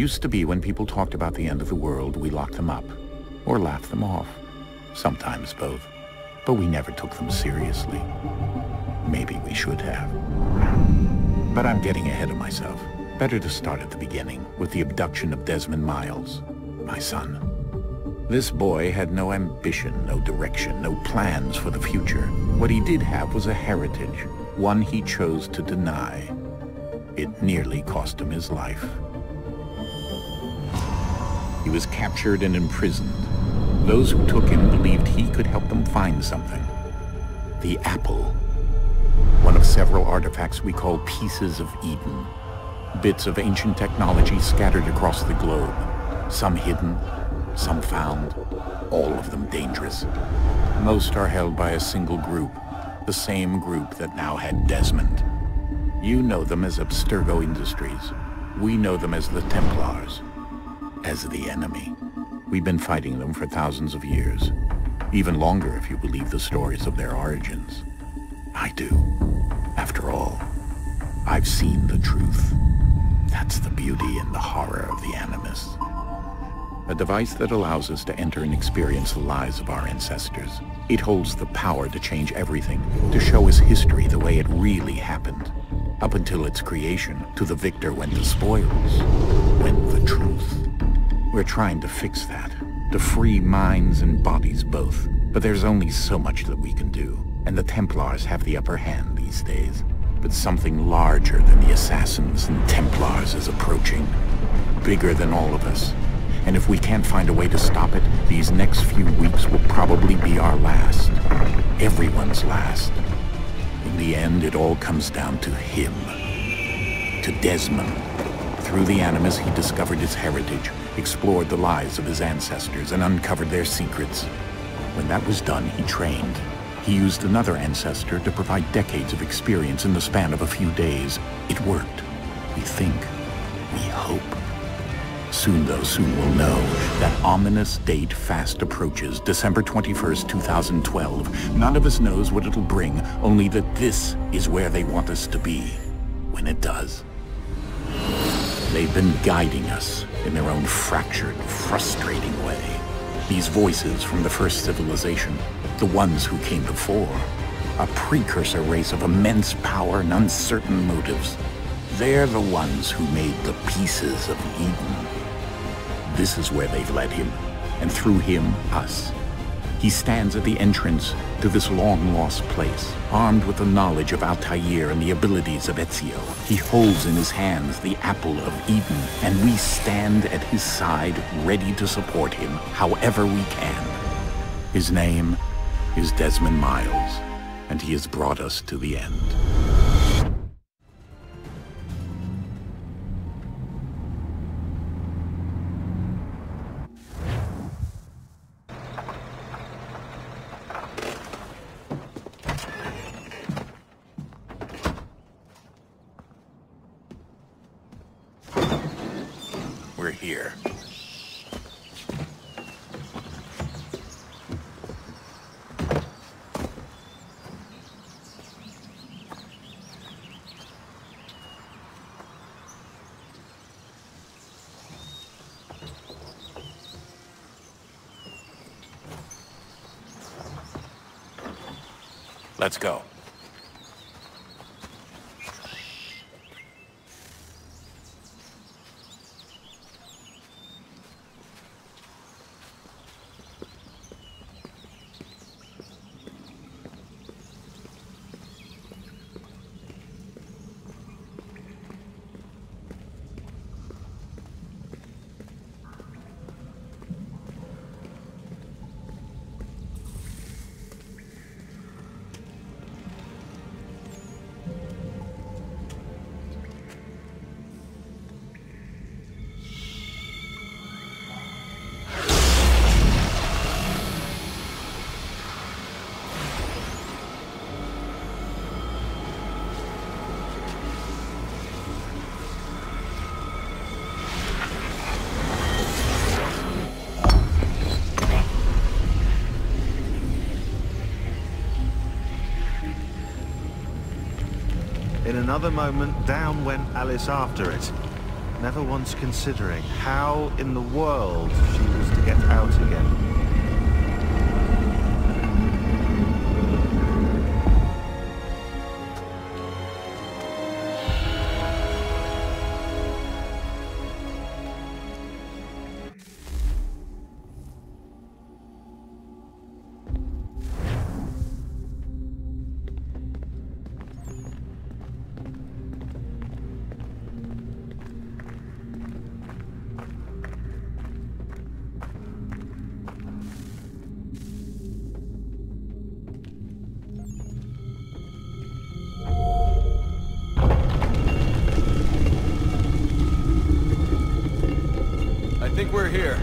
Used to be when people talked about the end of the world, we locked them up. Or laughed them off. Sometimes both. But we never took them seriously. Maybe we should have. But I'm getting ahead of myself. Better to start at the beginning, with the abduction of Desmond Miles, my son. This boy had no ambition, no direction, no plans for the future. What he did have was a heritage, one he chose to deny. It nearly cost him his life. He was captured and imprisoned. Those who took him believed he could help them find something. The apple. One of several artifacts we call pieces of Eden. Bits of ancient technology scattered across the globe. Some hidden, some found, all of them dangerous. Most are held by a single group, the same group that now had Desmond. You know them as Abstergo Industries. We know them as the Templars, as the enemy. We've been fighting them for thousands of years, even longer if you believe the stories of their origins. I do. After all, I've seen the truth. That's the beauty and the horror of the Animus. A device that allows us to enter and experience the lives of our ancestors. It holds the power to change everything, to show us history the way it really happened. Up until its creation, to the victor went the spoils, went the truth. We're trying to fix that, to free minds and bodies both. But there's only so much that we can do, and the Templars have the upper hand these days. But something larger than the Assassins and Templars is approaching, bigger than all of us. And if we can't find a way to stop it, these next few weeks will probably be our last. Everyone's last. In the end, it all comes down to him. To Desmond. Through the Animus, he discovered his heritage, explored the lives of his ancestors, and uncovered their secrets. When that was done, he trained. He used another ancestor to provide decades of experience in the span of a few days. It worked. We think. We hope. Soon, though, soon we'll know. That ominous date fast approaches, December 21st, 2012. None of us knows what it'll bring, only that this is where they want us to be, when it does. They've been guiding us in their own fractured, frustrating way. These voices from the first civilization, the ones who came before, a precursor race of immense power and uncertain motives. They're the ones who made the pieces of Eden. This is where they've led him, and through him, us. He stands at the entrance to this long-lost place, armed with the knowledge of Altair and the abilities of Ezio. He holds in his hands the apple of Eden, and we stand at his side, ready to support him however we can. His name is Desmond Miles, and he has brought us to the end. We're here. Let's go. In another moment, down went Alice after it. never once considering how in the world she was to get out again. I think we're here.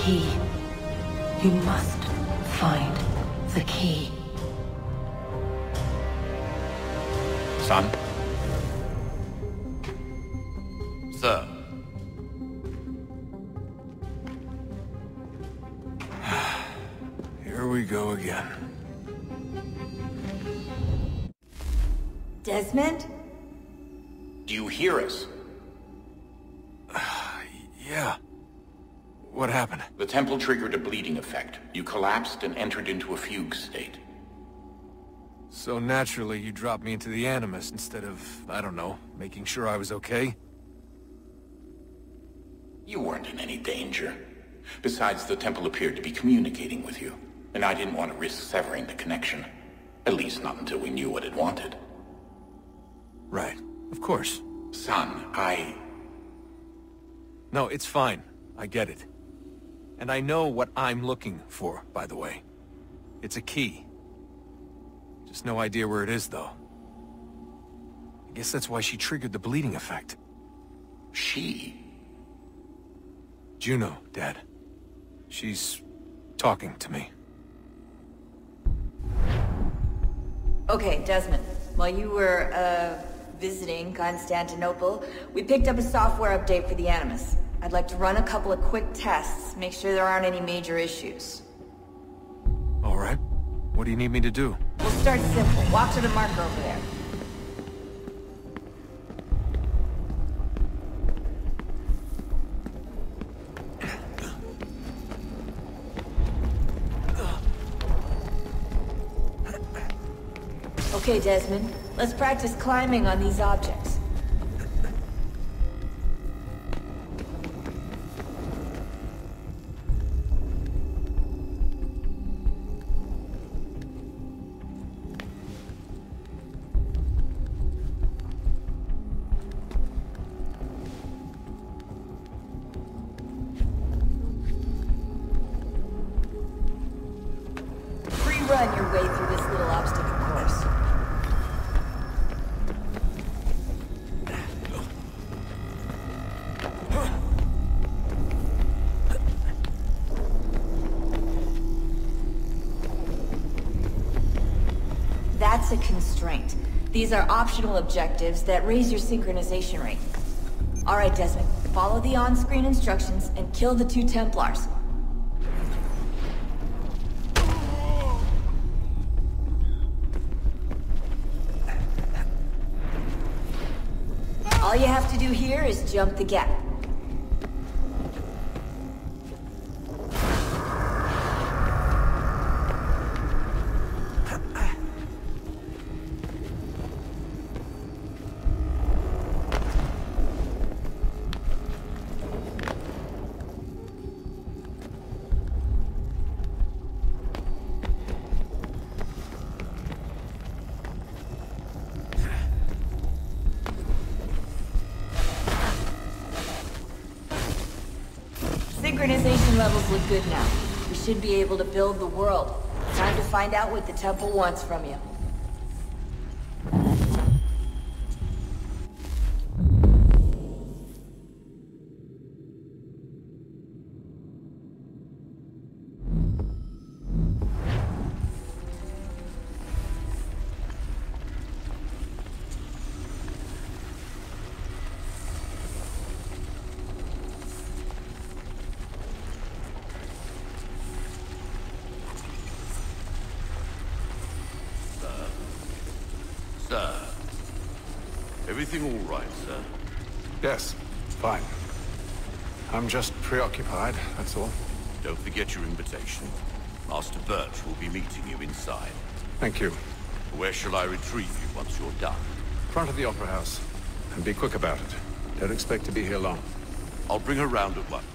Key. You must find the key. Son? Sir. Here we go again. Desmond? Do you hear us? Yeah. What happened? The temple triggered a bleeding effect. You collapsed and entered into a fugue state. So naturally, you dropped me into the Animus instead of, I don't know, making sure I was okay? You weren't in any danger. Besides, the temple appeared to be communicating with you, and I didn't want to risk severing the connection. At least not until we knew what it wanted. Right. Of course. Son, No, it's fine. I get it. And I know what I'm looking for, by the way. It's a key. Just no idea where it is, though. I guess that's why she triggered the bleeding effect. She? Juno, Dad. She's talking to me. Okay, Desmond. While you were, visiting Constantinople, we picked up a software update for the Animus. I'd like to run a couple of quick tests, make sure there aren't any major issues. All right. What do you need me to do? We'll start simple. Walk to the marker over there. Okay, Desmond. Let's practice climbing on these objects. Run your way through this little obstacle course. That's a constraint. These are optional objectives that raise your synchronization rate. Alright, Desmond. Follow the on-screen instructions and kill the 2 Templars. All you have to do here is jump the gap. Synchronization levels look good now. We should be able to build the world. Time to find out what the temple wants from you. Sir. Everything all right, sir? Yes, fine. I'm just preoccupied, that's all. Don't forget your invitation. Master Birch will be meeting you inside. Thank you. Where shall I retrieve you once you're done? Front of the Opera House. And be quick about it. Don't expect to be here long. I'll bring her round at once.